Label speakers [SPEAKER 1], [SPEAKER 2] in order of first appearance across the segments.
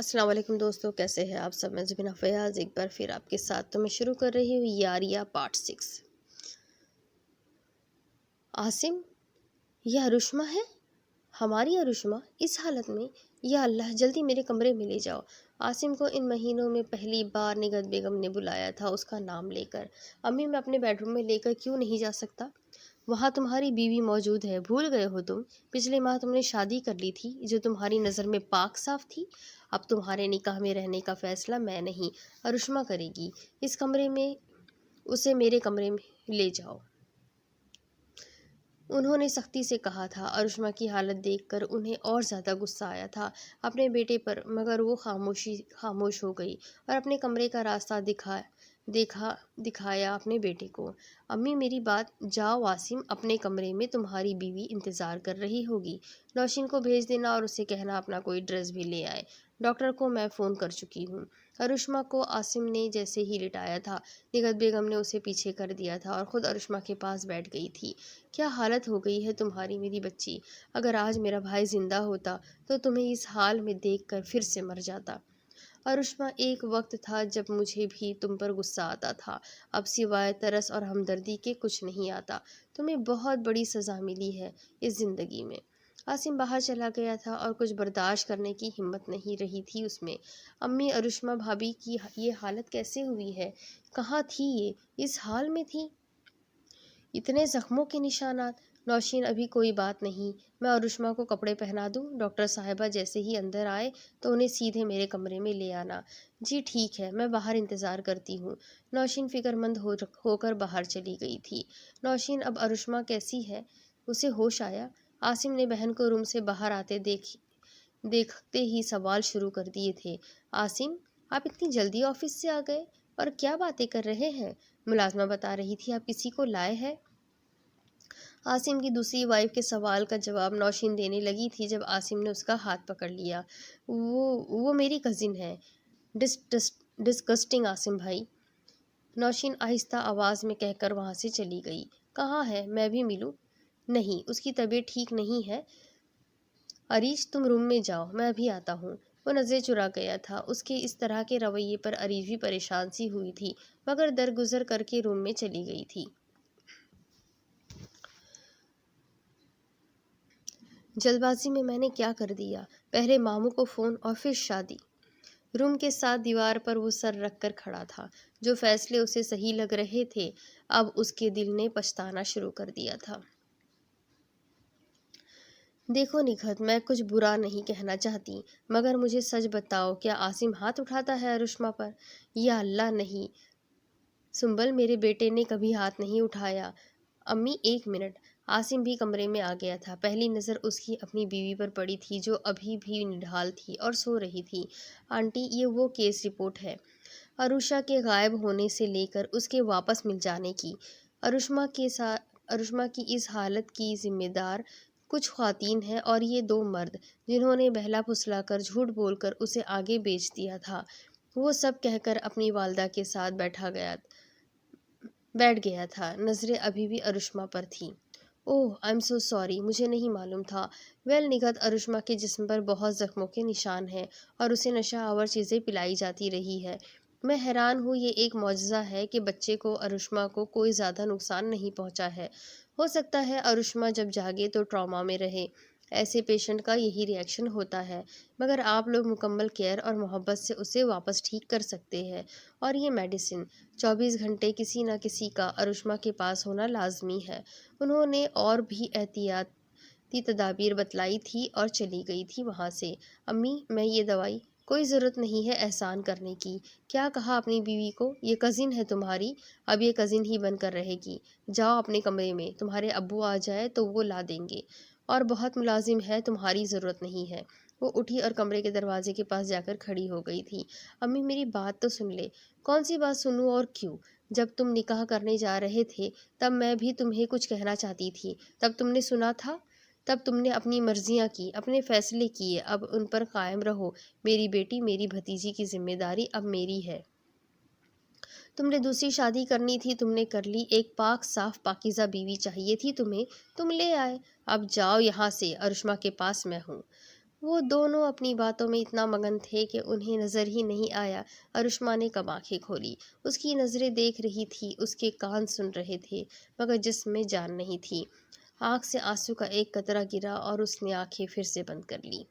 [SPEAKER 1] السلام علیکم دوستو، کیسے ہیں آپ سب؟ میں زبینہ فیاض ایک بار پھر آپ کے ساتھ تو میں شروع کر رہی ہوں یاریہ پارٹ 6۔ عاصم، یہ ارشما ہے، ہماری ارشما اس حالت میں؟ یا اللہ، جلدی میرے کمرے میں لے جاؤ۔ عاصم کو ان مہینوں میں پہلی بار نگہت بیگم نے بلایا تھا اس کا نام لے کر۔ امی، میں اپنے بیڈ روم میں لے کر کیوں نہیں جا سکتا؟ وہاں تمہاری بیوی موجود ہے، بھول گئے ہو تم؟ پچھلے ماہ تم نے شادی کر لی تھی جو تمہاری نظر میں پاک صاف تھی۔ اب تمہارے نکاح میں رہنے کا فیصلہ میں نہیں، ارشما کرے گی۔ اس کمرے میں اسے میرے کمرے میں لے جاؤ، انہوں نے سختی سے کہا تھا۔ ارشما کی حالت دیکھ کر انہیں اور زیادہ غصہ آیا تھا اپنے بیٹے پر، مگر وہ خاموش ہو گئی اور اپنے کمرے کا راستہ دکھایا اپنے بیٹے کو۔ امی، میری بات، جاؤ عاصم اپنے کمرے میں، تمہاری بیوی انتظار کر رہی ہوگی۔ نوشین کو بھیج دینا اور اسے کہنا اپنا کوئی ڈریس بھی لے آئے، ڈاکٹر کو میں فون کر چکی ہوں۔ ارشما کو عاصم نے جیسے ہی لٹایا تھا، نگہت بیگم نے اسے پیچھے کر دیا تھا اور خود ارشما کے پاس بیٹھ گئی تھی۔ کیا حالت ہو گئی ہے تمہاری میری بچی؟ اگر آج میرا بھائی زندہ ہوتا تو تمہیں اس حال میں دیکھ کر پھر سے مر جاتا۔ ارشما، ایک وقت تھا جب مجھے بھی تم پر غصہ آتا تھا، اب سوائے ترس اور ہمدردی کے کچھ نہیں آتا۔ تمہیں بہت بڑی سزا ملی ہے اس زندگی میں۔ عاصم باہر چلا گیا تھا اور کچھ برداشت کرنے کی ہمت نہیں رہی تھی اس میں۔ امی، ارشما بھابھی کی یہ حالت کیسے ہوئی ہے؟ کہاں تھی یہ؟ اس حال میں تھی؟ اتنے زخموں کے نشانات؟ نوشین، ابھی کوئی بات نہیں، میں ارشما کو کپڑے پہنا دوں؟ ڈاکٹر صاحبہ جیسے ہی اندر آئے تو انہیں سیدھے میرے کمرے میں لے آنا۔ جی ٹھیک ہے، میں باہر انتظار کرتی ہوں۔ نوشین فکر مند ہو کر باہر چلی گئی تھی۔ نوشین، اب ارشما کیسی ہے؟ اسے ہوش آیا؟ عاصم نے بہن کو روم سے باہر آتے دیکھتے ہی سوال شروع کر دیے تھے۔ عاصم، آپ اتنی جلدی آفس سے آ گئے اور کیا باتیں کر رہے ہیں؟ ملازمہ بتا رہی تھی آپ کسی کو لائے ہیں۔ عاصم کی دوسری وائف کے سوال کا جواب نوشین دینے لگی تھی جب عاصم نے اس کا ہاتھ پکڑ لیا۔ وہ میری کزن ہے۔ ڈسگسٹنگ عاصم بھائی، نوشین آہستہ آواز میں کہہ کر وہاں سے چلی گئی۔ کہاں ہے؟ میں بھی ملوں؟ نہیں، اس کی طبیعت ٹھیک نہیں ہے۔ عریش، تم روم میں جاؤ، میں ابھی آتا ہوں۔ وہ نظریں چرا گیا تھا۔ اس کے اس طرح کے رویے پر عریش بھی پریشان سی ہوئی تھی، مگر درگزر کر کے روم میں چلی گئی تھی۔ جلد بازی میں نے کیا کر دیا؟ پہلے ماموں کو فون اور پھر شادی۔ روم کے ساتھ دیوار پر وہ سر رکھ کر کھڑا تھا۔ جو فیصلے اسے صحیح لگ رہے تھے اب اس کے دل نے پچھتانا شروع کر دیا تھا۔ دیکھو نگہت، میں کچھ برا نہیں کہنا چاہتی، مگر مجھے سچ بتاؤ، کیا عاصم ہاتھ اٹھاتا ہے ارشما پر؟ یا اللہ، نہیں سنبل، میرے بیٹے نے کبھی ہاتھ نہیں اٹھایا۔ امی، ایک منٹ۔ عاصم بھی کمرے میں آ گیا تھا۔ پہلی نظر اس کی اپنی بیوی پر پڑی تھی جو ابھی بھی نڈھال تھی اور سو رہی تھی۔ آنٹی، یہ وہ کیس رپورٹ ہے عروشہ کے غائب ہونے سے لے کر اس کے واپس مل جانے کی۔ ارشما کی اس حالت کی ذمہ دار کچھ خواتین ہیں اور یہ دو مرد جنہوں نے بہلا پھسلا کر جھوٹ بول کر اسے آگے بیچ دیا تھا۔ وہ سب کہہ کر اپنی والدہ کے ساتھ بیٹھ گیا تھا۔ نظریں ابھی بھی ارشما پر تھیں۔ اوہ، آئی ایم سو سوری، مجھے نہیں معلوم تھا۔ ویل نگہت، ارشما کے جسم پر بہت زخموں کے نشان ہیں اور اسے نشہ آور چیزیں پلائی جاتی رہی ہے۔ میں حیران ہوں، یہ ایک معجزہ ہے کہ بچے کو، ارشما کو، کوئی زیادہ نقصان نہیں پہنچا ہے۔ ہو سکتا ہے ارشما جب جاگے تو ٹراما میں رہے، ایسے پیشنٹ کا یہی ری ایکشن ہوتا ہے، مگر آپ لوگ مکمل کیئر اور محبت سے اسے واپس ٹھیک کر سکتے ہیں، اور یہ میڈیسن 24 گھنٹے کسی نہ کسی کا ارشما کے پاس ہونا لازمی ہے۔ انہوں نے اور بھی احتیاطی تدابیر بتلائی تھی اور چلی گئی تھی وہاں سے۔ امی، میں یہ دوائی؟ کوئی ضرورت نہیں ہے احسان کرنے کی۔ کیا کہا اپنی بیوی کو؟ یہ کزن ہے تمہاری، اب یہ کزن ہی بن کر رہے گی۔ جاؤ اپنے کمرے میں، تمہارے ابو آ جائے تو وہ لا دیں گے، اور بہت ملازم ہے، تمہاری ضرورت نہیں ہے۔ وہ اٹھی اور کمرے کے دروازے کے پاس جا کر کھڑی ہو گئی تھی۔ امی، میری بات تو سن لے۔ کون سی بات سنوں اور کیوں؟ جب تم نکاح کرنے جا رہے تھے تب میں بھی تمہیں کچھ کہنا چاہتی تھی، تب تم نے سنا تھا؟ تب تم نے اپنی مرضیاں کی، اپنے فیصلے کیے، اب ان پر قائم رہو۔ میری بیٹی، میری بھتیجی کی ذمہ داری اب میری ہے۔ تم نے دوسری شادی کرنی تھی، تم نے کر لی۔ ایک پاک صاف پاکیزہ بیوی چاہیے تھی تمہیں، تم لے آئے۔ اب جاؤ یہاں سے، ارشما کے پاس میں ہوں۔ وہ دونوں اپنی باتوں میں اتنا مگن تھے کہ انہیں نظر ہی نہیں آیا ارشما نے کب آنکھیں کھولی۔ اس کی نظریں دیکھ رہی تھی، اس کے کان سن رہے تھے، مگر جسم میں جان نہیں تھی۔ آنکھ سے آنسو کا ایک قطرہ گرا اور اس نے آنکھیں پھر سے بند کر لی۔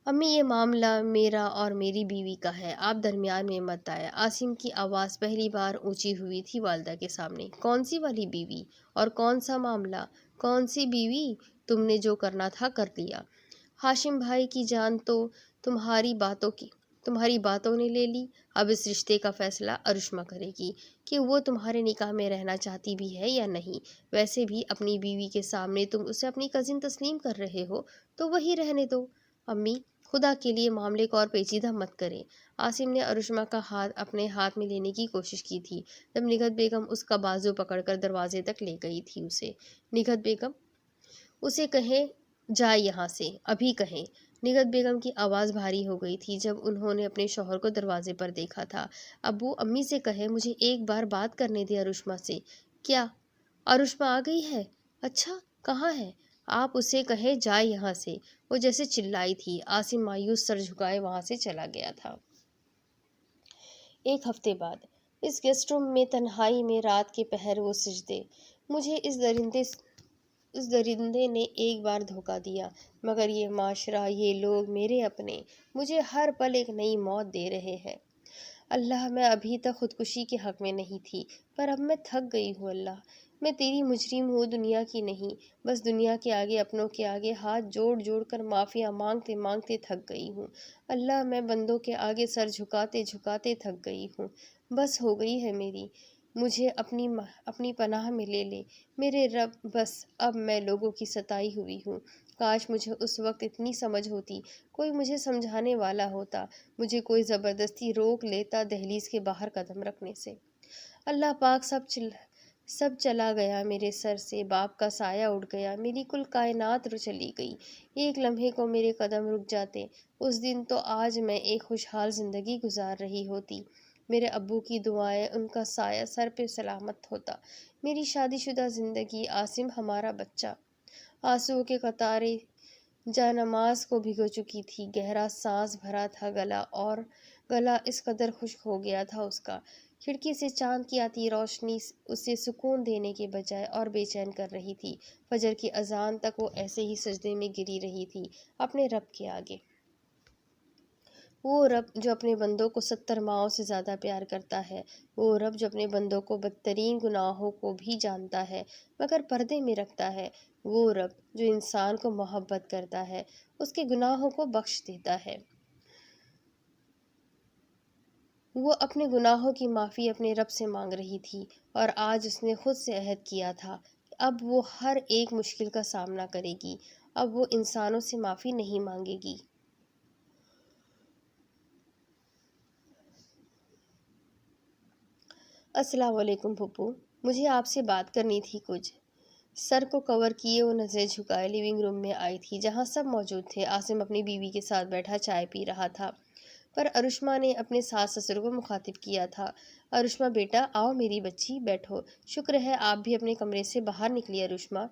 [SPEAKER 1] امی، یہ معاملہ میرا اور میری بیوی کا ہے، آپ درمیان میں مت آئے۔ عاصم کی آواز پہلی بار اونچی ہوئی تھی والدہ کے سامنے۔ کون سی والی بیوی اور کون سا معاملہ؟ کون سی بیوی؟ تم نے جو کرنا تھا کر لیا۔ ہاشم بھائی کی جان تو تمہاری باتوں نے لے لی۔ اب اس رشتے کا فیصلہ ارشما کرے گی کہ وہ تمہارے نکاح میں رہنا چاہتی بھی ہے یا نہیں۔ ویسے بھی اپنی بیوی کے سامنے تم اسے اپنی کزن تسلیم کر رہے ہو تو وہی رہنے دو۔ امی، خدا کے لیے معاملے کو اور پیچیدہ مت کریں۔ عاصم نے ارشما کا ہاتھ اپنے ہاتھ میں لینے کی کوشش کی تھی جب نگہت بیگم اس کا بازو پکڑ کر دروازے تک لے گئی تھی اسے۔ نگہت بیگم، اسے کہیں جائے یہاں سے، ابھی کہیں۔ نگہت بیگم کی آواز بھاری ہو گئی تھی جب انہوں نے اپنے شوہر کو دروازے پر دیکھا تھا۔ ابو، امی سے کہیں مجھے ایک بار بات کرنے دے ارشما سے۔ کیا؟ ارشما آ گئی ہے؟ اچھا، کہاں ہے؟ آپ اسے کہیں جائے یہاں سے، وہ جیسے چلائی تھی۔ عاصم مایوس سر جھکائے وہاں سے چلا گیا تھا۔ ایک ہفتے بعد اس گیسٹ روم میں تنہائی میں رات کے پہر وہ سجدے۔ مجھے اس درندے نے ایک بار دھوکہ دیا، مگر یہ معاشرہ، یہ لوگ میرے اپنے، مجھے ہر پل ایک نئی موت دے رہے ہیں۔ اللہ، میں ابھی تک خودکشی کے حق میں نہیں تھی، پر اب میں تھک گئی ہوں۔ اللہ، میں تیری مجرم ہوں، دنیا کی نہیں۔ بس دنیا کے آگے، اپنوں کے آگے ہاتھ جوڑ جوڑ کر معافیا مانگتے مانگتے تھک گئی ہوں۔ اللہ، میں بندوں کے آگے سر جھکاتے جھکاتے تھک گئی ہوں۔ بس ہو گئی ہے میری، مجھے اپنی پناہ میں لے لے میرے رب۔ بس اب میں لوگوں کی ستائی ہوئی ہوں۔ کاش مجھے اس وقت اتنی سمجھ ہوتی، کوئی مجھے سمجھانے والا ہوتا، مجھے کوئی زبردستی روک لیتا دہلیز کے باہر قدم رکھنے سے۔ اللہ پاک، سب چلا گیا میرے سر سے، باپ کا سایہ اڑ گیا، میری کل کائنات چلی گئی۔ ایک لمحے کو میرے قدم رک جاتے، اس دن تو آج میں ایک خوشحال زندگی گزار رہی ہوتی۔ میرے ابو کی دعائیں، ان کا سایہ سر پہ سلامت ہوتا، میری شادی شدہ زندگی، عاصم ہمارا بچہ۔ آنسوؤں کے قطرے جانماز کو بھگو چکی تھی، گہرا سانس بھرا تھا گلا اس قدر خشک ہو گیا تھا اس کا۔ کھڑکی سے چاند کی آتی روشنی اسے سکون دینے کے بجائے اور بے چین کر رہی تھی۔ فجر کی اذان تک وہ ایسے ہی سجدے میں گری رہی تھی اپنے رب کے آگے۔ وہ رب جو اپنے بندوں کو 70 ماؤں سے زیادہ پیار کرتا ہے، وہ رب جو اپنے بندوں کو بدترین گناہوں کو بھی جانتا ہے مگر پردے میں رکھتا ہے، وہ رب جو انسان کو محبت کرتا ہے، اس کے گناہوں کو بخش دیتا ہے۔ وہ اپنے گناہوں کی معافی اپنے رب سے مانگ رہی تھی، اور آج اس نے خود سے عہد کیا تھا کہ اب وہ ہر ایک مشکل کا سامنا کرے گی، اب وہ انسانوں سے معافی نہیں مانگے گی۔ السلام علیکم پھپھو، مجھے آپ سے بات کرنی تھی کچھ۔ سر کو کور کیے وہ نظریں جھکائے لیونگ روم میں آئی تھی جہاں سب موجود تھے۔ عاصم اپنی بیوی کے ساتھ بیٹھا چائے پی رہا تھا، پر ارشما نے اپنے ساس سسر کو مخاطب کیا تھا۔ ارشما بیٹا، آؤ میری بچی، بیٹھو۔ شکر ہے آپ بھی اپنے کمرے سے باہر نکلی ارشما،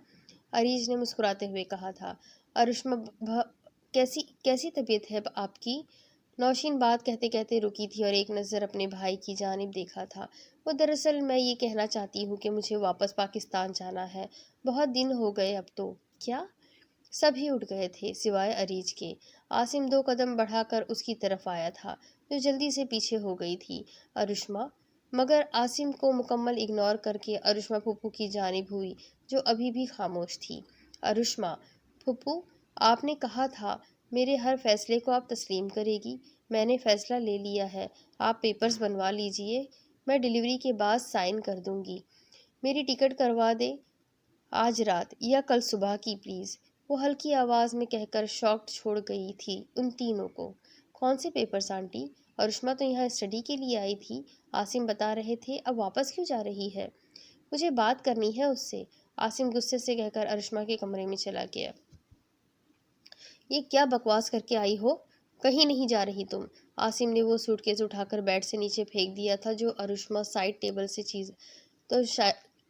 [SPEAKER 1] اریج نے مسکراتے ہوئے کہا تھا۔ ارشما، کیسی طبیعت ہے آپ کی؟ نوشین بات کہتے کہتے رکی تھی اور ایک نظر اپنے بھائی کی جانب دیکھا تھا۔ وہ دراصل میں یہ کہنا چاہتی ہوں کہ مجھے واپس پاکستان جانا ہے، بہت دن ہو گئے اب تو۔ کیا؟ سب ہی اٹھ گئے تھے سوائے اریج کے۔ عاصم 2 قدم بڑھا کر اس کی طرف آیا تھا جو جلدی سے پیچھے ہو گئی تھی ارشما، مگر عاصم کو مکمل اگنور کر کے ارشما پھپھو کی جانب ہوئی جو ابھی بھی خاموش تھی۔ ارشما، پھپھو، آپ نے کہا تھا میرے ہر فیصلے کو آپ تسلیم کرے گی، میں نے فیصلہ لے لیا ہے، آپ پیپرز بنوا لیجئے، میں ڈیلیوری کے بعد سائن کر دوں گی۔ میری ٹکٹ کروا دے، آج رات یا کل صبح کی پلیز، وہ ہلکی آواز میں کہہ کر شاکڈ چھوڑ گئی تھی ان تینوں کو۔ کون سے پیپرز آنٹی؟ ارشما تو یہاں اسٹڈی کے لیے آئی تھی، عاصم بتا رہے تھے، اب واپس کیوں جا رہی ہے؟ مجھے بات کرنی ہے اس سے، عاصم غصے سے کہہ کر ارشما کے کمرے میں چلا گیا۔ یہ کیا بکواس کر کے آئی ہو؟ کہیں نہیں جا رہی تم۔ عاصم نے وہ سوٹ کیس اٹھا کر بیڈ سے نیچے پھینک دیا تھا جو ارشما سائڈ ٹیبل سے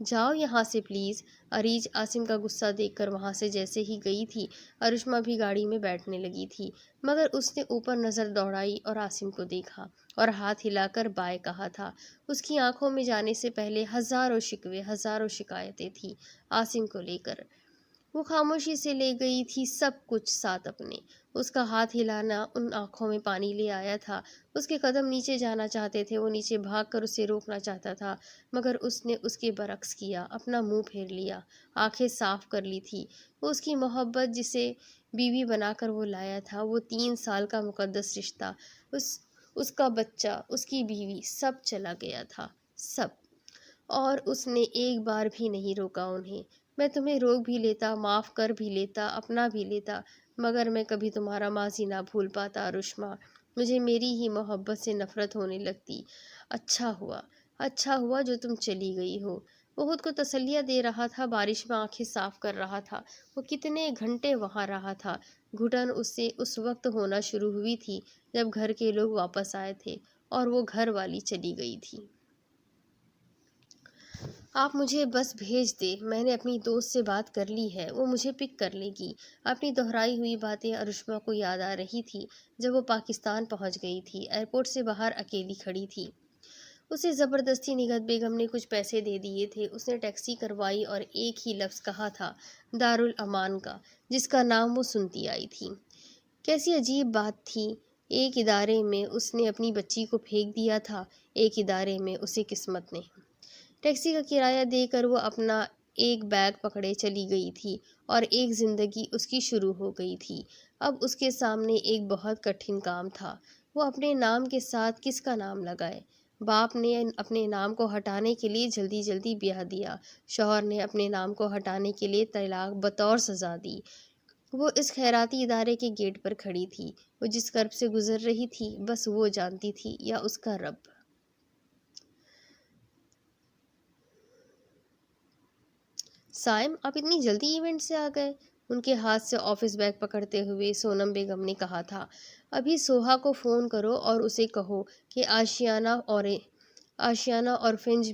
[SPEAKER 1] جاؤ یہاں سے پلیز۔ اریج عاصم کا غصہ دیکھ کر وہاں سے جیسے ہی گئی تھی، ارشما بھی گاڑی میں بیٹھنے لگی تھی، مگر اس نے اوپر نظر دوڑائی اور عاصم کو دیکھا اور ہاتھ ہلا کر بائے کہا تھا۔ اس کی آنکھوں میں جانے سے پہلے ہزاروں شکوے، ہزاروں شکایتیں تھیں عاصم کو لے کر۔ وہ خاموشی سے لے گئی تھی سب کچھ ساتھ اپنے۔ اس کا ہاتھ ہلانا ان آنکھوں میں پانی لے آیا تھا۔ اس کے قدم نیچے جانا چاہتے تھے، وہ نیچے بھاگ کر اسے روکنا چاہتا تھا، مگر اس نے اس کے برعکس کیا، اپنا منہ پھیر لیا، آنکھیں صاف کر لی تھی۔ وہ اس کی محبت جسے بیوی بنا کر وہ لایا تھا، وہ 3 سال کا مقدس رشتہ، اس کا بچہ، اس کی بیوی، سب چلا گیا تھا، سب۔ اور اس نے ایک بار بھی نہیں روکا انہیں۔ میں تمہیں روک بھی لیتا، معاف کر بھی لیتا، اپنا بھی لیتا، مگر میں کبھی تمہارا ماضی نہ بھول پاتا ارشما۔ مجھے میری ہی محبت سے نفرت ہونے لگتی۔ اچھا ہوا جو تم چلی گئی ہو۔ وہ خود کو تسلیاں دے رہا تھا، بارش میں آنکھیں صاف کر رہا تھا۔ وہ کتنے گھنٹے وہاں رہا تھا۔ گھٹن اسے اس وقت ہونا شروع ہوئی تھی جب گھر کے لوگ واپس آئے تھے اور وہ گھر والی چلی گئی تھی۔ آپ مجھے بس بھیج دیں، میں نے اپنی دوست سے بات کر لی ہے، وہ مجھے پک کر لے گی۔ اپنی دہرائی ہوئی باتیں ارشما کو یاد آ رہی تھی جب وہ پاکستان پہنچ گئی تھی، ایئرپورٹ سے باہر اکیلی کھڑی تھی۔ اسے زبردستی نگہت بیگم نے کچھ پیسے دے دیے تھے۔ اس نے ٹیکسی کروائی اور ایک ہی لفظ کہا تھا، دارالامان کا، جس کا نام وہ سنتی آئی تھی۔ کیسی عجیب بات تھی، ایک ادارے میں اس نے اپنی بچی کو پھینک دیا تھا، ایک ادارے میں اسے قسمت نے۔ ٹیکسی کا کرایہ دے کر وہ اپنا ایک بیگ پکڑے چلی گئی تھی اور ایک زندگی اس کی شروع ہو گئی تھی۔ اب اس کے سامنے ایک بہت کٹھن کام تھا۔ وہ اپنے نام کے ساتھ کس کا نام لگائے؟ باپ نے اپنے نام کو ہٹانے کے لیے جلدی جلدی بیاہ دیا، شوہر نے اپنے نام کو ہٹانے کے لیے طلاق بطور سزا دی۔ وہ اس خیراتی ادارے کے گیٹ پر کھڑی تھی۔ وہ جس کرب سے گزر رہی تھی بس وہ جانتی تھی، یا اس کا رب۔ سائم، آپ اتنی جلدی ایونٹ سے آ گئے؟ ان کے ہاتھ سے آفس بیگ پکڑتے ہوئے سونم بیگم نے کہا تھا۔ ابھی سوہا کو فون کرو اور اسے کہو کہ آشیانہ اورفنج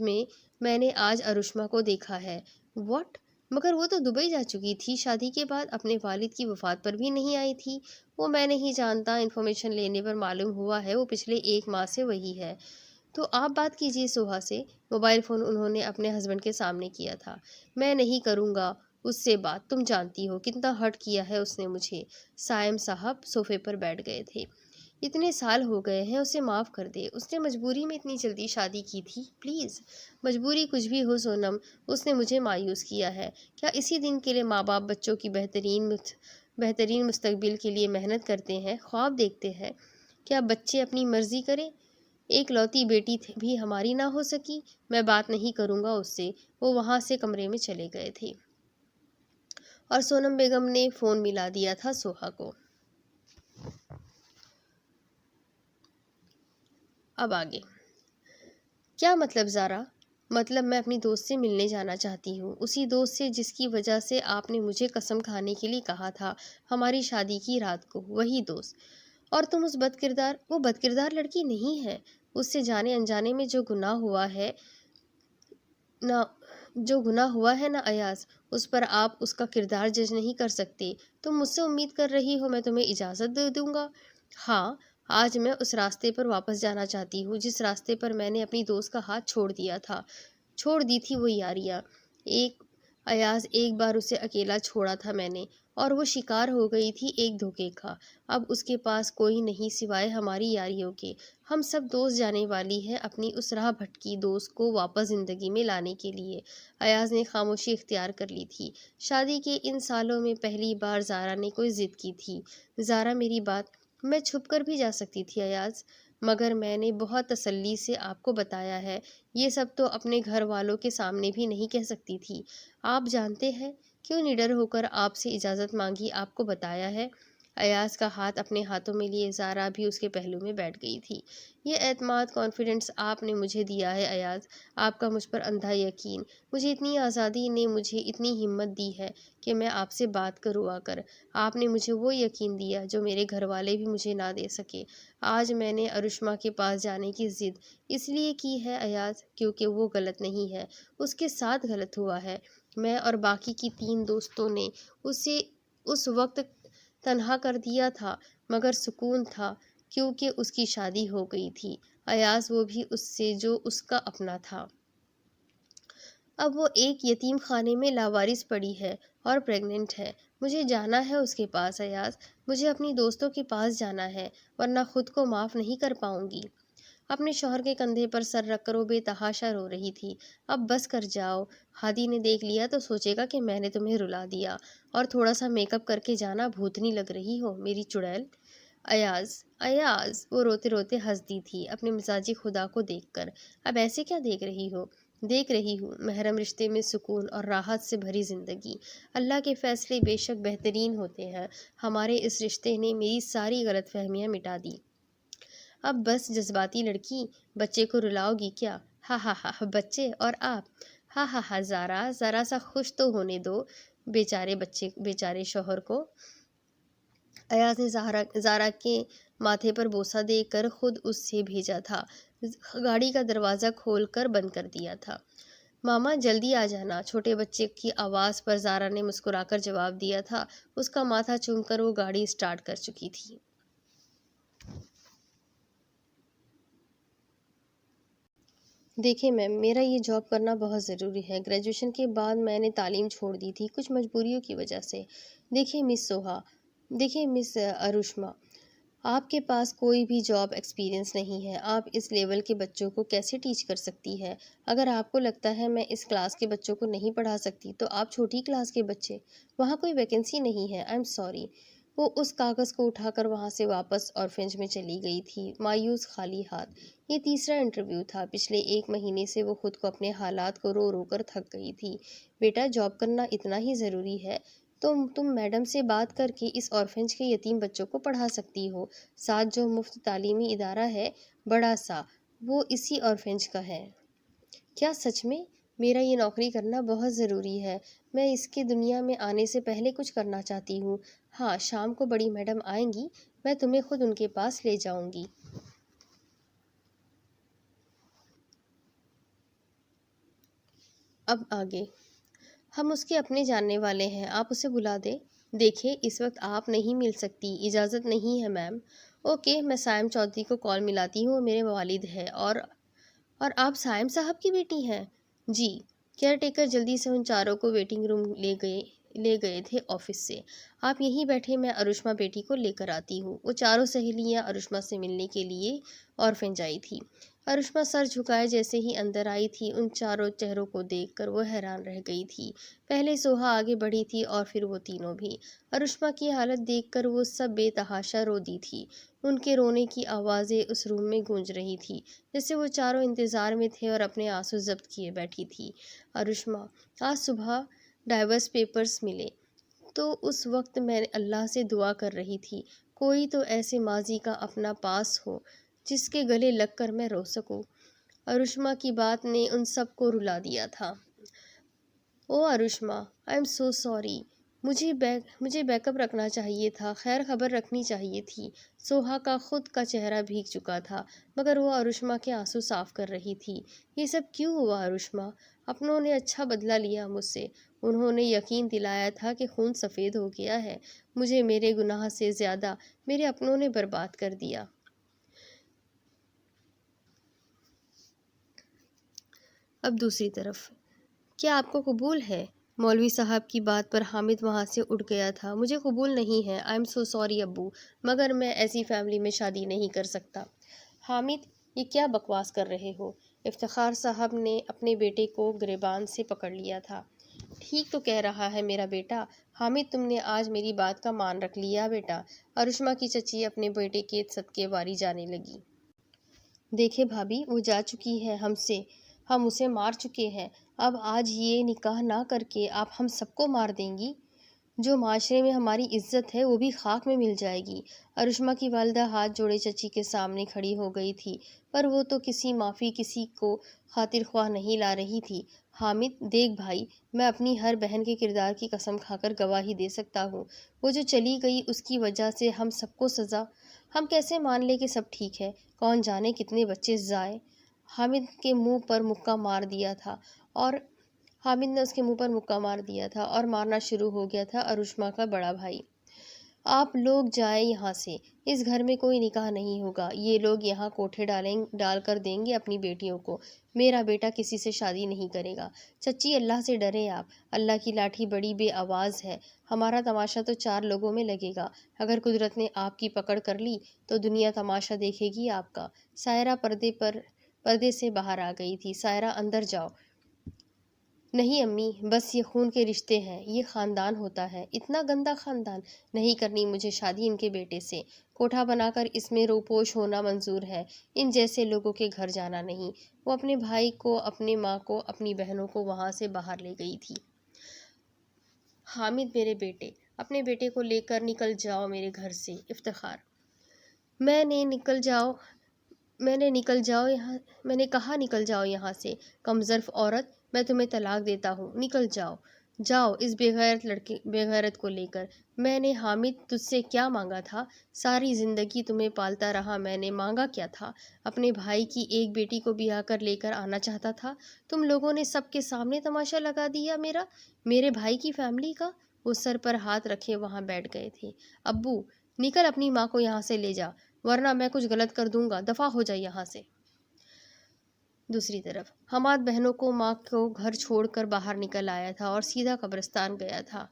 [SPEAKER 1] میں نے آج ارشما کو دیکھا ہے۔ واٹ؟ مگر وہ تو دبئی جا چکی تھی شادی کے بعد، اپنے والد کی وفات پر بھی نہیں آئی تھی۔ وہ میں نہیں جانتا، انفارمیشن لینے پر معلوم ہوا ہے وہ پچھلے 1 ماہ سے وہی ہے۔ تو آپ بات کیجئے سوہا سے۔ موبائل فون انہوں نے اپنے ہسبینڈ کے سامنے کیا تھا۔ میں نہیں کروں گا اس سے بات، تم جانتی ہو کتنا ہرٹ کیا ہے اس نے مجھے۔ سائم صاحب صوفے پر بیٹھ گئے تھے۔ اتنے سال ہو گئے ہیں، اسے معاف کر دے، اس نے مجبوری میں اتنی جلدی شادی کی تھی، پلیز۔ مجبوری کچھ بھی ہو سونم، اس نے مجھے مایوس کیا ہے۔ کیا اسی دن کے لیے ماں باپ بچوں کی بہترین مستقبل کے لیے محنت کرتے ہیں، خواب دیکھتے ہیں؟ کیا بچے اپنی مرضی کریں؟ ایک لوتی بیٹی بھی ہماری نہ ہو سکی؟ میں بات نہیں کروں گا اس سے۔ وہ وہاں سے کمرے میں چلے گئے تھے اور سونم بیگم نے فون ملا دیا تھا سوہا کو۔ اب آگے کیا مطلب زارا؟ مطلب میں اپنی دوست سے ملنے جانا چاہتی ہوں، اسی دوست سے جس کی وجہ سے آپ نے مجھے قسم کھانے کے لیے کہا تھا ہماری شادی کی رات کو، وہی دوست۔ اور تم اس وہ بدکردار لڑکی نہیں ہے۔ اس سے جانے انجانے میں جو گناہ ہوا ہے نا ایاز، اس پر آپ اس کا کردار جج نہیں کر سکتے۔ تم مجھ سے امید کر رہی ہو میں تمہیں اجازت دے دوں گا؟ ہاں، آج میں اس راستے پر واپس جانا چاہتی ہوں جس راستے پر میں نے اپنی دوست کا ہاتھ چھوڑ دی تھی وہ یاریاں۔ ایاز، ایک بار اسے اکیلا چھوڑا تھا میں نے، اور وہ شکار ہو گئی تھی ایک دھوکے کا۔ اب اس کے پاس کوئی نہیں سوائے ہماری یاریوں کے۔ ہم سب دوست جانے والی ہے اپنی اس راہ بھٹکی دوست کو واپس زندگی میں لانے کے لیے۔ ایاز نے خاموشی اختیار کر لی تھی۔ شادی کے ان سالوں میں پہلی بار زارا نے کوئی ضد کی تھی۔ زارا میری بات، میں چھپ کر بھی جا سکتی تھی ایاز، مگر میں نے بہت تسلی سے آپ کو بتایا ہے، یہ سب تو اپنے گھر والوں کے سامنے بھی نہیں کہہ سکتی تھی۔ آپ جانتے ہیں کیوں نڈر ہو کر آپ سے اجازت مانگی، آپ کو بتایا ہے؟ ایاز کا ہاتھ اپنے ہاتھوں میں لیے زارا بھی اس کے پہلو میں بیٹھ گئی تھی۔ یہ اعتماد، کانفیڈنس آپ نے مجھے دیا ہے ایاز، آپ کا مجھ پر اندھا یقین، مجھے اتنی آزادی نے مجھے اتنی ہمت دی ہے کہ میں آپ سے بات کروں آ کر۔ آپ نے مجھے وہ یقین دیا جو میرے گھر والے بھی مجھے نہ دے سکے۔ آج میں نے ارشما کے پاس جانے کی ضد اس لیے کی ہے ایاز کیونکہ وہ غلط نہیں ہے، اس کے ساتھ غلط ہوا ہے۔ میں اور باقی کی 3 دوستوں نے اسے اس وقت تنہا کر دیا تھا، مگر سکون تھا کیونکہ اس کی شادی ہو گئی تھی ایاز، وہ بھی اس سے جو اس کا اپنا تھا۔ اب وہ ایک یتیم خانے میں لاوارث پڑی ہے اور پریگننٹ ہے۔ مجھے جانا ہے اس کے پاس ایاز، مجھے اپنی دوستوں کے پاس جانا ہے ورنہ خود کو معاف نہیں کر پاؤں گی۔ اپنے شوہر کے کندھے پر سر رکھ کر وہ بے تحاشا رو رہی تھی۔ اب بس کر جاؤ، ہادی نے دیکھ لیا تو سوچے گا کہ میں نے تمہیں رلا دیا اور تھوڑا سا میک اپ کر کے جانا، بھوتنی لگ رہی ہو میری چڑیل۔ ایاز وہ روتے روتے ہنس دی تھی اپنے مزاجی خدا کو دیکھ کر۔ اب ایسے کیا دیکھ رہی ہو؟ دیکھ رہی ہوں محرم رشتے میں سکون اور راحت سے بھری زندگی۔ اللہ کے فیصلے بے شک بہترین ہوتے ہیں، ہمارے اس رشتے نے میری ساری غلط فہمیاں مٹا دی۔ اب بس جذباتی لڑکی، بچے کو رلاؤ گی کیا؟ ہا ہا ہا، بچے اور آپ؟ ہا ہا ہا، زارا ذرا سا خوش تو ہونے دو بیچارے بچے، بیچارے شوہر کو۔ ایاز نے زارا کے ماتھے پر بوسہ دے کر خود اس سے بھیجا تھا، گاڑی کا دروازہ کھول کر بند کر دیا تھا۔ ماما جلدی آ جانا، چھوٹے بچے کی آواز پر زارا نے مسکرا کر جواب دیا تھا۔ اس کا ماتھا چوم کر وہ گاڑی سٹارٹ کر چکی تھی۔ دیکھیں میم، میرا یہ جاب کرنا بہت ضروری ہے۔ گریجویشن کے بعد میں نے تعلیم چھوڑ دی تھی کچھ مجبوریوں کی وجہ سے۔ دیکھیں مس ارشما، آپ کے پاس کوئی بھی جاب ایکسپیرینس نہیں ہے، آپ اس لیول کے بچوں کو کیسے ٹیچ کر سکتی ہے؟ اگر آپ کو لگتا ہے میں اس کلاس کے بچوں کو نہیں پڑھا سکتی تو آپ چھوٹی کلاس کے بچے، وہاں کوئی ویکنسی نہیں ہے، آئی ایم سوری۔ وہ اس کاغذ کو اٹھا کر وہاں سے واپس اورفنج میں چلی گئی تھی، مایوس خالی ہاتھ۔ یہ تیسرا انٹرویو تھا، پچھلے 1 مہینے سے وہ خود کو اپنے حالات کو رو رو کر تھک گئی تھی۔ بیٹا، جاب کرنا اتنا ہی ضروری ہے؟ تم میڈم سے بات کر کے اس اورفنج کے یتیم بچوں کو پڑھا سکتی ہو۔ ساتھ جو مفت تعلیمی ادارہ ہے بڑا سا، وہ اسی اورفنج کا ہے۔ کیا سچ میں؟ میرا یہ نوکری کرنا بہت ضروری ہے، میں اس کے دنیا میں آنے سے پہلے کچھ کرنا چاہتی ہوں۔ ہاں، شام کو بڑی میڈم آئیں گی، میں تمہیں خود ان کے پاس لے جاؤں گی۔ اب آگے، ہم اس کے اپنے جاننے والے ہیں، آپ اسے بلا دیں۔ دیکھیں اس وقت آپ نہیں مل سکتی، اجازت نہیں ہے میم۔ اوکے، میں سائم چودھری کو کال ملاتی ہوں، وہ میرے والد ہیں۔ اور آپ سائم صاحب کی بیٹی ہیں؟ جی۔ کیئر ٹیکر جلدی سے ان چاروں کو ویٹنگ روم لے گئے تھے آفس سے۔ آپ یہیں بیٹھے، میں ارشما بیٹی کو لے کر آتی ہوں۔ وہ چاروں سہیلیاں ارشما سے ملنے کے لیے اورفنج آئی تھی۔ ارشما سر جھکائے جیسے ہی اندر آئی تھی، ان چاروں چہروں کو دیکھ کر وہ حیران رہ گئی تھی۔ پہلے سوہا آگے بڑھی تھی اور پھر وہ تینوں بھی۔ ارشما کی حالت دیکھ کر وہ سب بے تحاشا رو دی تھی۔ ان کے رونے کی آوازیں اس روم میں گونج رہی تھی جیسے وہ چاروں انتظار میں تھے اور اپنے آنسو ضبط کیے بیٹھی تھی۔ ارشما، آج صبح ڈائیورس پیپرز ملے تو اس وقت میں اللہ سے دعا کر رہی تھی، کوئی تو ایسے ماضی کا اپنا پاس ہو جس کے گلے لگ کر میں رو سکوں۔ ارشما کی بات نے ان سب کو رلا دیا تھا۔ او ارشما، آئی ایم سو سوری، مجھے بیک اپ رکھنا چاہیے تھا، خیر خبر رکھنی چاہیے تھی۔ سوہا کا خود کا چہرہ بھیگ چکا تھا مگر وہ ارشما کے آنسو صاف کر رہی تھی۔ یہ سب کیوں ہوا ارشما؟ اپنوں نے اچھا بدلہ لیا مجھ سے، انہوں نے یقین دلایا تھا کہ خون سفید ہو گیا ہے، مجھے میرے گناہ سے زیادہ میرے اپنوں نے برباد کر دیا۔ اب دوسری طرف، کیا آپ کو قبول ہے؟ مولوی صاحب کی بات پر حامد وہاں سے اٹھ گیا تھا۔ مجھے قبول نہیں ہے، آئی ایم سو سوری ابو، مگر میں ایسی فیملی میں شادی نہیں کر سکتا۔ حامد، یہ کیا بکواس کر رہے ہو؟ افتخار صاحب نے اپنے بیٹے کو گریبان سے پکڑ لیا تھا۔ ٹھیک تو کہہ رہا ہے میرا بیٹا۔ حامد، تم نے آج میری بات کا مان رکھ لیا بیٹا۔ ارشما کی چچی اپنے بیٹے کے صدقے واری جانے لگی۔ دیکھیں بھابھی، وہ جا چکی ہے ہم سے، ہم اسے مار چکے ہیں، اب آج یہ نکاح نہ کر کے آپ ہم سب کو مار دیں گی۔ جو معاشرے میں ہماری عزت ہے وہ بھی خاک میں مل جائے گی۔ ارشما کی والدہ ہاتھ جوڑے چچی کے سامنے کھڑی ہو گئی تھی، پر وہ تو کسی معافی کسی کو خاطر خواہ نہیں لا رہی تھی۔ حامد، دیکھ بھائی، میں اپنی ہر بہن کے کردار کی قسم کھا کر گواہی دے سکتا ہوں، وہ جو چلی گئی اس کی وجہ سے ہم سب کو سزا۔ ہم کیسے مان لیں کہ سب ٹھیک ہے؟ کون جانے کتنے بچے ضائع۔ حامد کے منہ پر مکہ مار دیا تھا اور حامد نے اس کے منہ پر مکہ مار دیا تھا اور مارنا شروع ہو گیا تھا ارشما کا بڑا بھائی۔ آپ لوگ جائیں یہاں سے، اس گھر میں کوئی نکاح نہیں ہوگا، یہ لوگ یہاں کوٹھے ڈال کر دیں گے اپنی بیٹیوں کو، میرا بیٹا کسی سے شادی نہیں کرے گا۔ چچی، اللہ سے ڈریں آپ، اللہ کی لاٹھی بڑی بے آواز ہے، ہمارا تماشا تو 4 لوگوں میں لگے گا، اگر قدرت نے آپ کی پکڑ کر لی تو دنیا تماشا دیکھے گی آپ کا۔ سائرہ پردے سے باہر آ گئی تھی۔ سائرہ، اندر جاؤ۔ نہیں امی، بس یہ خون کے رشتے ہیں، یہ خاندان ہوتا ہے، اتنا گندا خاندان، نہیں کرنی مجھے شادی ان کے بیٹے سے، کوٹھا بنا کر اس میں روپوش ہونا منظور ہے، ان جیسے لوگوں کے گھر جانا نہیں۔ وہ اپنے بھائی کو، اپنی ماں کو، اپنی بہنوں کو وہاں سے باہر لے گئی تھی۔ حامد، میرے بیٹے، اپنے بیٹے کو لے کر نکل جاؤ میرے گھر سے۔ افتخار، میں نے کہا نکل جاؤ یہاں سے، کمظرف عورت، میں تمہیں طلاق دیتا ہوں، نکل جاؤ، جاؤ اس بے غیرت کو لے کر۔ میں نے حامد تجھ سے کیا مانگا تھا؟ ساری زندگی تمہیں پالتا رہا، میں نے مانگا کیا تھا؟ اپنے بھائی کی ایک بیٹی کو بیاہ کر لے کر آنا چاہتا تھا، تم لوگوں نے سب کے سامنے تماشا لگا دیا میرے بھائی کی فیملی کا۔ وہ سر پر ہاتھ رکھے وہاں بیٹھ گئے تھے۔ ابو، نکل اپنی ماں کو یہاں سے لے جا، ورنہ میں کچھ غلط کر دوں گا، دفع ہو جا یہاں سے۔ دوسری طرف حماد بہنوں کو، ماں کو گھر چھوڑ کر باہر نکل آیا تھا اور سیدھا قبرستان گیا تھا۔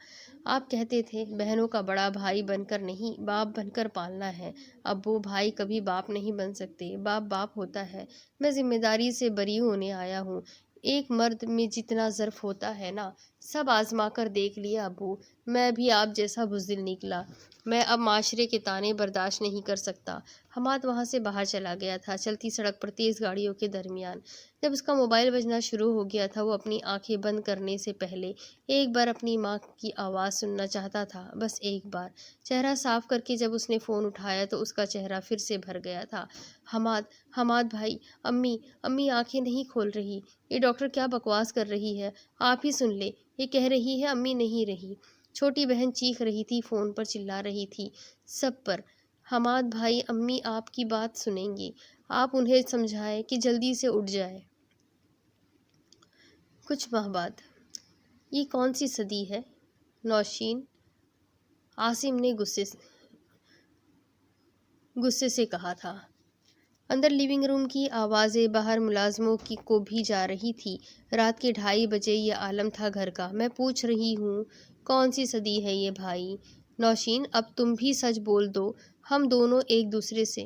[SPEAKER 1] آپ کہتے تھے بہنوں کا بڑا بھائی بن کر نہیں، باپ بن کر پالنا ہے۔ ابو، بھائی کبھی باپ نہیں بن سکتے، باپ باپ ہوتا ہے۔ میں ذمہ داری سے بری ہونے آیا ہوں۔ ایک مرد میں جتنا ظرف ہوتا ہے نا، سب آزما کر دیکھ لیا ابو، میں بھی آپ جیسا بزدل نکلا۔ میں اب معاشرے کے طعنے برداشت نہیں کر سکتا۔ حماد وہاں سے باہر چلا گیا تھا، چلتی سڑک پر تیز گاڑیوں کے درمیان۔ جب اس کا موبائل بجنا شروع ہو گیا تھا، وہ اپنی آنکھیں بند کرنے سے پہلے ایک بار اپنی ماں کی آواز سننا چاہتا تھا، بس ایک بار۔ چہرہ صاف کر کے جب اس نے فون اٹھایا تو اس کا چہرہ پھر سے بھر گیا تھا۔ حماد بھائی، امی آنکھیں نہیں کھول رہی، یہ ڈاکٹر کیا بکواس کر رہی ہے، آپ ہی سن لیں، یہ کہہ رہی ہے امی نہیں رہی۔ چھوٹی بہن چیخ رہی تھی، فون پر چلا رہی تھی سب پر۔ حماد بھائی، امی آپ کی بات سنیں گی، آپ انہیں سمجھائیں کہ جلدی سے اٹھ جائے۔ کچھ ماہ بعد۔ یہ کون سی صدی ہے نوشین؟ عاصم نے غصے سے کہا تھا۔ اندر لیونگ روم کی آوازیں باہر ملازموں کو بھی جا رہی تھی۔ رات کے 2:30 بجے یہ عالم تھا گھر کا۔ میں پوچھ رہی ہوں کون سی صدی ہے یہ بھائی؟ نوشین، اب تم بھی سچ بول دو، ہم دونوں ایک دوسرے سے۔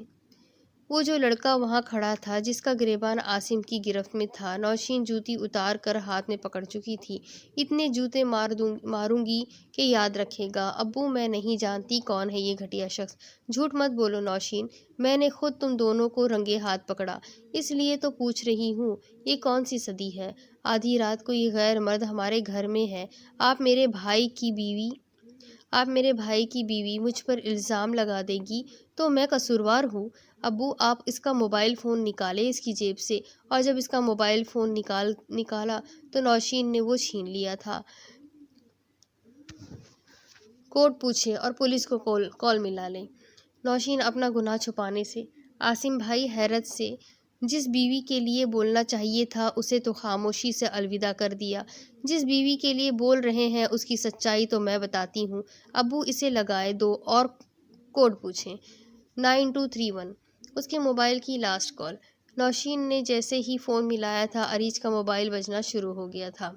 [SPEAKER 1] وہ جو لڑکا وہاں کھڑا تھا جس کا گریبان عاصم کی گرفت میں تھا، نوشین جوتی اتار کر ہاتھ میں پکڑ چکی تھی۔ اتنے جوتے ماروں گی کہ یاد رکھے گا۔ ابو، میں نہیں جانتی کون ہے یہ گھٹیا شخص۔ جھوٹ مت بولو نوشین، میں نے خود تم دونوں کو رنگے ہاتھ پکڑا، اس لیے تو پوچھ رہی ہوں یہ کون سی صدی ہے؟ آدھی رات کو یہ غیر مرد ہمارے گھر میں ہے، آپ میرے بھائی کی بیوی مجھ پر الزام لگا دے گی تو میں قصوروار ہوں؟ ابو، آپ اس کا موبائل فون نکالے اس کی جیب سے، اور جب اس کا موبائل فون نکالا تو نوشین نے وہ چھین لیا تھا۔ کوڈ پوچھیں اور پولیس کو کال ملا لیں۔ نوشین اپنا گناہ چھپانے سے۔ عاصم بھائی حیرت سے، جس بیوی کے لیے بولنا چاہیے تھا اسے تو خاموشی سے الوداع کر دیا، جس بیوی کے لیے بول رہے ہیں اس کی سچائی تو میں بتاتی ہوں۔ ابو، اسے لگائے دو اور کوڈ پوچھیں۔ 9231، اس کے موبائل کی لاسٹ کال۔ نوشین نے جیسے ہی فون ملایا تھا، اریج کا موبائل بجنا شروع ہو گیا تھا۔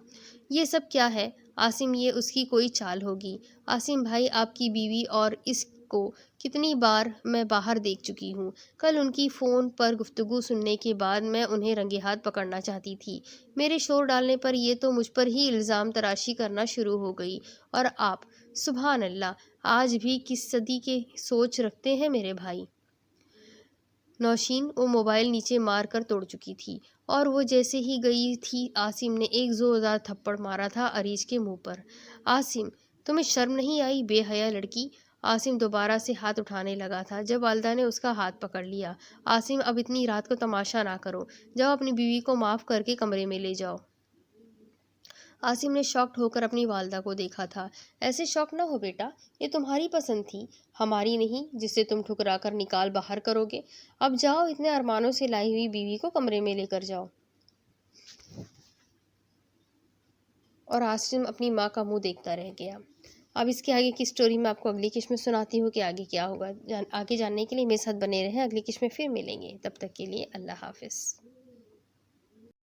[SPEAKER 1] یہ سب کیا ہے عاصم؟ یہ اس کی کوئی چال ہوگی۔ عاصم بھائی، آپ کی بیوی اور اس کو کتنی بار میں باہر دیکھ چکی ہوں۔ کل ان کی فون پر گفتگو سننے کے بعد میں انہیں رنگے ہاتھ پکڑنا چاہتی تھی، میرے شور ڈالنے پر یہ تو مجھ پر ہی الزام تراشی کرنا شروع ہو گئی، اور آپ، سبحان اللہ، آج بھی کس صدی کی سوچ رکھتے ہیں میرے بھائی؟ نوشین وہ موبائل نیچے مار کر توڑ چکی تھی، اور وہ جیسے ہی گئی تھی عاصم نے ایک زوردار تھپڑ مارا تھا اریج کے منہ پر۔ عاصم، تمہیں شرم نہیں آئی بے حیا لڑکی؟ عاصم دوبارہ سے ہاتھ اٹھانے لگا تھا جب والدہ نے اس کا ہاتھ پکڑ لیا۔ عاصم اب اتنی رات کو تماشا نہ کرو، جاؤ اپنی بیوی کو معاف کر کے کمرے میں لے جاؤ۔ عاصم نے شاکڈ ہو کر اپنی والدہ کو دیکھا تھا۔ ایسے شاک نہ ہو بیٹا، یہ تمہاری پسند تھی، ہماری نہیں، جسے تم ٹھکرا کر نکال باہر کرو گے۔ اب جاؤ، اتنے ارمانوں سے لائی ہوئی بیوی کو کمرے میں لے کر جاؤ۔ اور عاصم اپنی ماں کا منہ دیکھتا رہ گیا۔ اب اس کے آگے کی سٹوری میں آپ کو اگلی قسط میں سناتی ہوں کہ آگے کیا ہوگا۔ آگے جاننے کے لیے میرے ساتھ بنے رہیں، اگلی قسط میں پھر ملیں گے، تب تک کے لیے اللہ حافظ۔